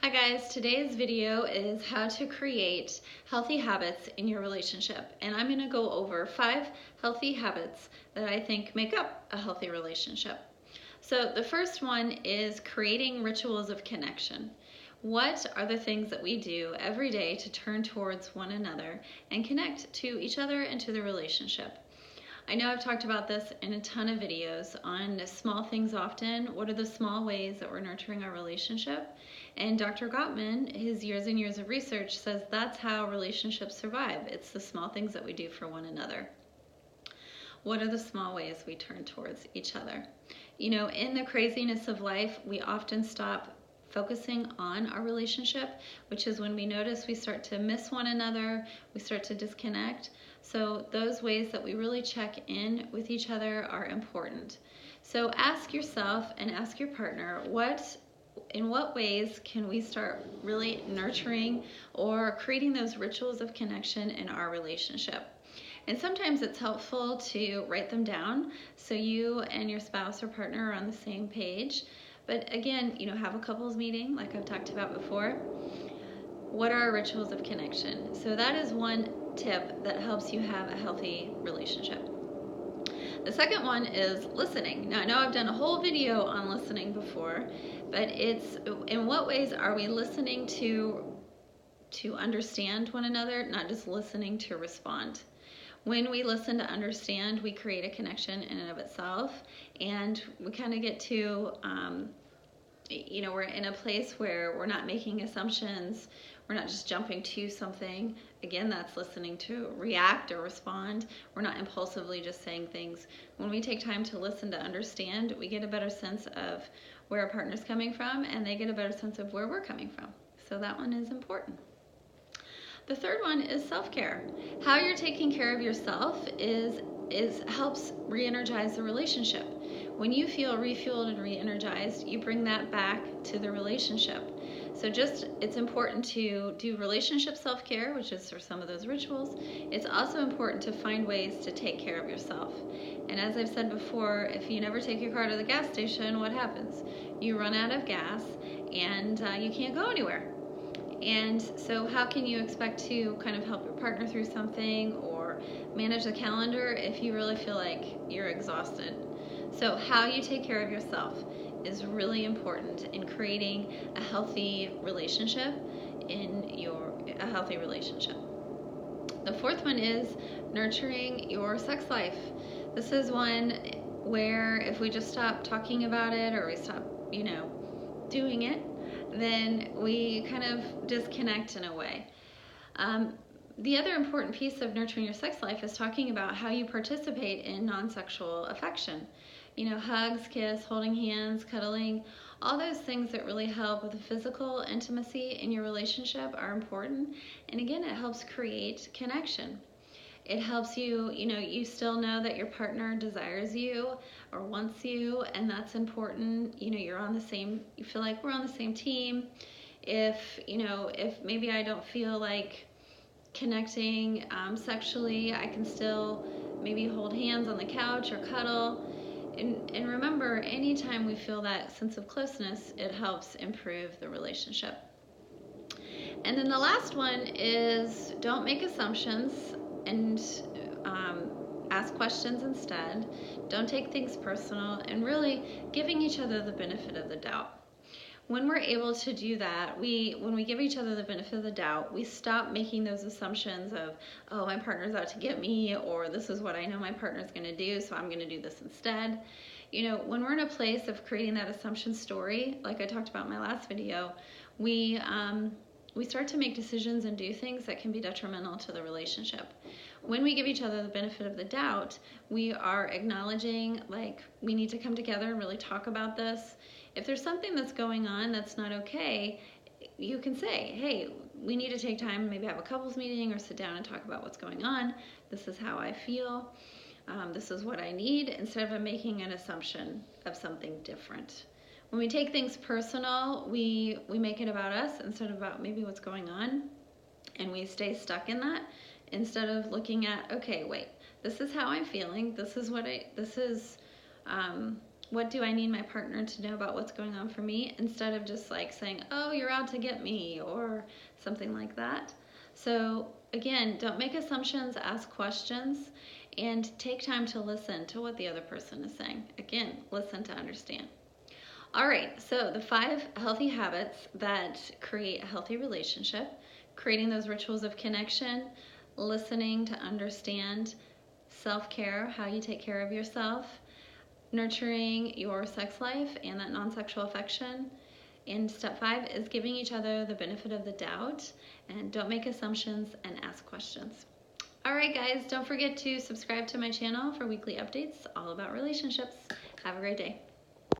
Hi guys, today's video is how to create healthy habits in your relationship, and I'm going to go over 5 healthy habits that I think make up a healthy relationship. So the first one is creating rituals of connection. What are the things that we do every day to turn towards one another and connect to each other and to the relationship? I know I've talked about this in a ton of videos on small things often. What are the small ways that we're nurturing our relationship? And Dr. Gottman, his years and years of research, says that's how relationships survive. It's the small things that we do for one another. What are the small ways we turn towards each other? You know, in the craziness of life, we often stop focusing on our relationship, which is when we notice we start to miss one another, we start to disconnect. So those ways that we really check in with each other are important. So ask yourself and ask your partner, in what ways can we start really nurturing or creating those rituals of connection in our relationship? And sometimes it's helpful to write them down so you and your spouse or partner are on the same page. But again, have a couples meeting like I've talked about before. What are our rituals of connection? So that is one tip that helps you have a healthy relationship. The second one is listening. Now I know I've done a whole video on listening before, but it's in what ways are we listening to understand one another, not just listening to respond. When we listen to understand, we create a connection in and of itself, and we kind of get to, we're in a place where we're not making assumptions, we're not just jumping to something. Again, that's listening to react or respond. We're not impulsively just saying things. When we take time to listen to understand, we get a better sense of where our partner's coming from, and they get a better sense of where we're coming from. So that one is important. The third one is self-care. How you're taking care of yourself helps re-energize the relationship. When you feel refueled and re-energized, you bring that back to the relationship. So it's important to do relationship self-care, which is for some of those rituals. It's also important to find ways to take care of yourself. And as I've said before, if you never take your car to the gas station, what happens? You run out of gas and you can't go anywhere. And so how can you expect to kind of help your partner through something or manage the calendar if you really feel like you're exhausted? So how you take care of yourself is really important in creating a healthy relationship a healthy relationship. The fourth one is nurturing your sex life. This is one where if we just stop talking about it or we stop, doing it, then we kind of disconnect in a way. The other important piece of nurturing your sex life is talking about how you participate in non-sexual affection. Hugs, kiss, holding hands, cuddling, all those things that really help with the physical intimacy in your relationship are important. And again, it helps create connection. It helps you, you still know that your partner desires you or wants you, and that's important. You're on the same, you feel like we're on the same team. If maybe I don't feel like connecting sexually, I can still maybe hold hands on the couch or cuddle. And remember, anytime we feel that sense of closeness, it helps improve the relationship. And then the last one is don't make assumptions and ask questions instead. Don't take things personal, and really giving each other the benefit of the doubt. When we're able to do that, when we give each other the benefit of the doubt, we stop making those assumptions of, oh, my partner's out to get me, or this is what I know my partner's going to do, so I'm going to do this instead. When we're in a place of creating that assumption story, like I talked about in my last video, we start to make decisions and do things that can be detrimental to the relationship. When we give each other the benefit of the doubt, we are acknowledging, like, we need to come together and really talk about this. If there's something that's going on that's not okay, you can say, hey, we need to take time, maybe have a couples meeting or sit down and talk about what's going on. This is how I feel. This is what I need, instead of making an assumption of something different. When we take things personal, we make it about us instead of about maybe what's going on, and we stay stuck in that instead of looking at, okay, wait, this is how I'm feeling. This is what do I need my partner to know about what's going on for me, instead of just like saying, oh, you're out to get me, or something like that. So again, don't make assumptions, ask questions, and take time to listen to what the other person is saying. Again, listen to understand. All right, so the 5 healthy habits that create a healthy relationship: creating those rituals of connection, listening to understand, self-care, how you take care of yourself, nurturing your sex life and that non-sexual affection. And step 5 is giving each other the benefit of the doubt, and don't make assumptions and ask questions. All right, guys, don't forget to subscribe to my channel for weekly updates all about relationships. Have a great day.